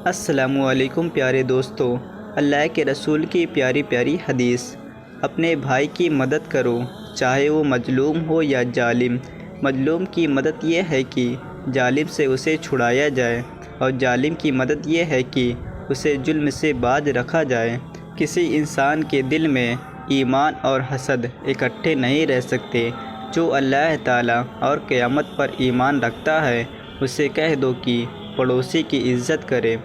السلام علیکم پیارے دوستو، اللہ کے رسول کی پیاری پیاری حدیث۔ اپنے بھائی کی مدد کرو، چاہے وہ مظلوم ہو یا ظالم۔ مظلوم کی مدد یہ ہے کہ ظالم سے اسے چھڑایا جائے، اور ظالم کی مدد یہ ہے کہ اسے ظلم سے باز رکھا جائے۔ کسی انسان کے دل میں ایمان اور حسد اکٹھے نہیں رہ سکتے۔ جو اللہ تعالیٰ اور قیامت پر ایمان رکھتا ہے، اسے کہہ دو کہ پڑوسی کی عزت کرے۔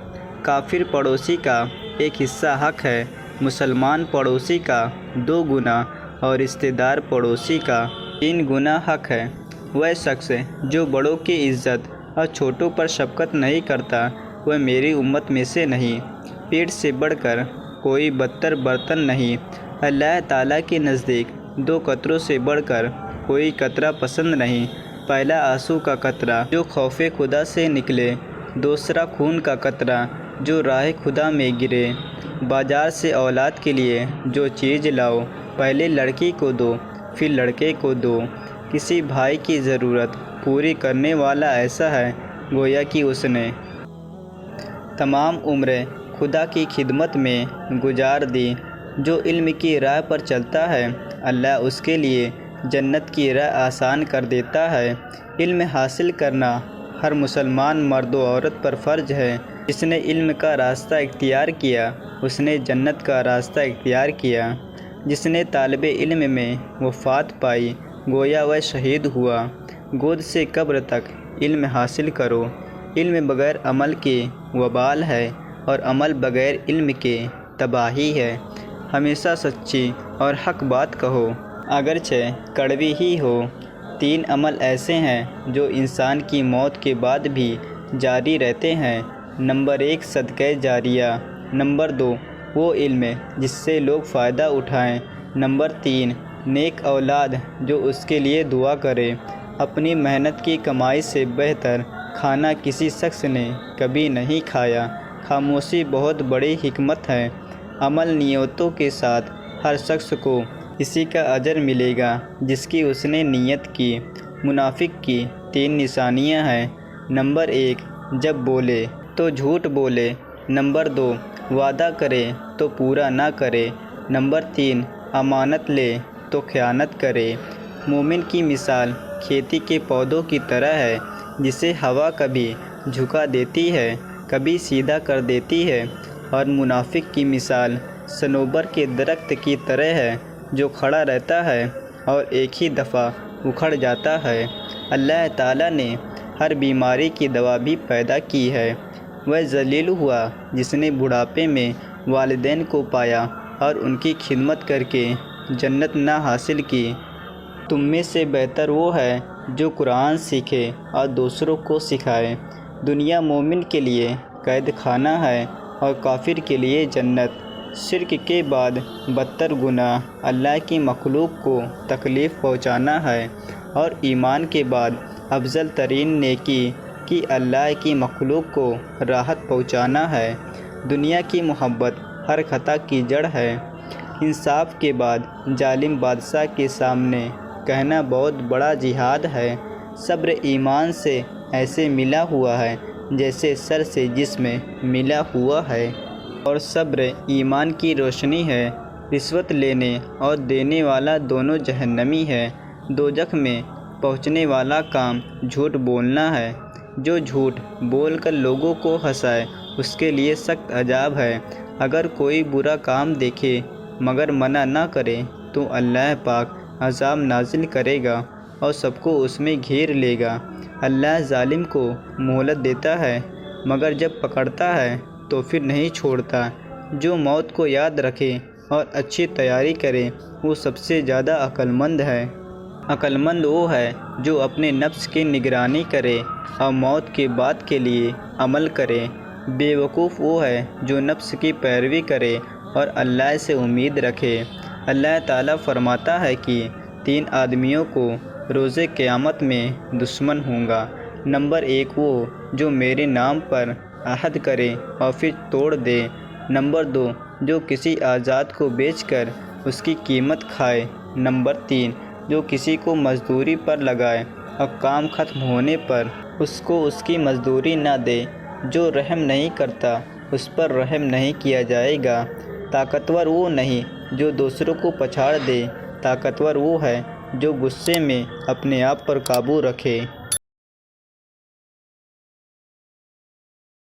کافر پڑوسی کا ایک حصہ حق ہے، مسلمان پڑوسی کا 2 گنا اور رشتہ دار پڑوسی کا 3 گنا حق ہے۔ وہ شخص جو بڑوں کی عزت اور چھوٹوں پر شفقت نہیں کرتا، وہ میری امت میں سے نہیں۔ پیٹ سے بڑھ کر کوئی بدتر برتن نہیں۔ اللہ تعالیٰ کے نزدیک 2 قطروں سے بڑھ کر کوئی قطرہ پسند نہیں۔ پہلا آنسو کا قطرہ جو خوف خدا سے نکلے، دوسرا خون کا قطرہ جو راہ خدا میں گرے۔ بازار سے اولاد کے لیے جو چیز لاؤ، پہلے لڑکی کو دو، پھر لڑکے کو دو۔ کسی بھائی کی ضرورت پوری کرنے والا ایسا ہے گویا کہ اس نے تمام عمر خدا کی خدمت میں گزار دی۔ جو علم کی راہ پر چلتا ہے، اللہ اس کے لیے جنت کی راہ آسان کر دیتا ہے۔ علم حاصل کرنا ہر مسلمان مرد و عورت پر فرض ہے۔ جس نے علم کا راستہ اختیار کیا، اس نے جنت کا راستہ اختیار کیا۔ جس نے طالب علم میں وفات پائی، گویا وہ شہید ہوا۔ گود سے قبر تک علم حاصل کرو۔ علم بغیر عمل کے وبال ہے، اور عمل بغیر علم کے تباہی ہے۔ ہمیشہ سچی اور حق بات کہو، اگرچہ کڑوی ہی ہو۔ 3 عمل ایسے ہیں جو انسان کی موت کے بعد بھی جاری رہتے ہیں۔ نمبر 1 صدقہ جاریہ۔ نمبر 2 وہ علم جس سے لوگ فائدہ اٹھائیں۔ نمبر 3 نیک اولاد جو اس کے لیے دعا کرے۔ اپنی محنت کی کمائی سے بہتر کھانا کسی شخص نے کبھی نہیں کھایا۔ خاموشی بہت بڑی حکمت ہے۔ عمل نیتوں کے ساتھ ہر شخص کو اسی کا اجر ملے گا جس کی اس نے نیت کی۔ منافق کی 3 نشانیاں ہیں۔ نمبر 1 جب بولے تو جھوٹ بولے۔ نمبر 2 وعدہ کرے تو پورا نہ کرے۔ نمبر 3 امانت لے تو خیانت کرے۔ مومن کی مثال کھیتی کے پودوں کی طرح ہے، جسے ہوا کبھی جھکا دیتی ہے، کبھی سیدھا کر دیتی ہے، اور منافق کی مثال صنوبر کے درخت کی طرح ہے جو کھڑا رہتا ہے اور ایک ہی دفعہ اکھڑ جاتا ہے۔ اللہ تعالیٰ نے ہر بیماری کی دوا بھی پیدا کی ہے۔ وہ ذلیل ہوا جس نے بڑھاپے میں والدین کو پایا اور ان کی خدمت کر کے جنت نہ حاصل کی۔ تم میں سے بہتر وہ ہے جو قرآن سیکھے اور دوسروں کو سکھائے۔ دنیا مومن کے لیے قید خانہ ہے اور کافر کے لیے جنت۔ شرک کے بعد بدتر گناہ اللہ کی مخلوق کو تکلیف پہنچانا ہے، اور ایمان کے بعد افضل ترین نیکی کہ اللہ کی مخلوق کو راحت پہنچانا ہے۔ دنیا کی محبت ہر خطا کی جڑ ہے۔ انصاف کے بعد ظالم بادشاہ کے سامنے کہنا بہت بڑا جہاد ہے۔ صبر ایمان سے ایسے ملا ہوا ہے جیسے سر سے جسم ملا ہوا ہے، اور صبر ایمان کی روشنی ہے۔ رشوت لینے اور دینے والا دونوں جہنمی ہے۔ دوزخ میں پہنچنے والا کام جھوٹ بولنا ہے۔ جو جھوٹ بول کر لوگوں کو ہنسائے، اس کے لیے سخت عذاب ہے۔ اگر کوئی برا کام دیکھے مگر منع نہ کرے تو اللہ پاک عذاب نازل کرے گا اور سب کو اس میں گھیر لے گا۔ اللہ ظالم کو مہلت دیتا ہے، مگر جب پکڑتا ہے تو پھر نہیں چھوڑتا۔ جو موت کو یاد رکھے اور اچھی تیاری کرے، وہ سب سے زیادہ عقل مند ہے۔ عقل مند وہ ہے جو اپنے نفس کی نگرانی کرے اور موت کے بعد کے لیے عمل کرے۔ بے وقوف وہ ہے جو نفس کی پیروی کرے اور اللہ سے امید رکھے۔ اللہ تعالیٰ فرماتا ہے کہ 3 آدمیوں کو روز قیامت میں دشمن ہوں گا۔ نمبر 1 وہ جو میرے نام پر عہد کرے اور پھر توڑ دے۔ نمبر 2 جو کسی آزاد کو بیچ کر اس کی قیمت کھائے۔ نمبر 3 جو کسی کو مزدوری پر لگائے اور کام ختم ہونے پر اس کو اس کی مزدوری نہ دے۔ جو رحم نہیں کرتا اس پر رحم نہیں کیا جائے گا۔ طاقتور وہ نہیں جو دوسروں کو پچھاڑ دے، طاقتور وہ ہے جو غصے میں اپنے آپ پر قابو رکھے۔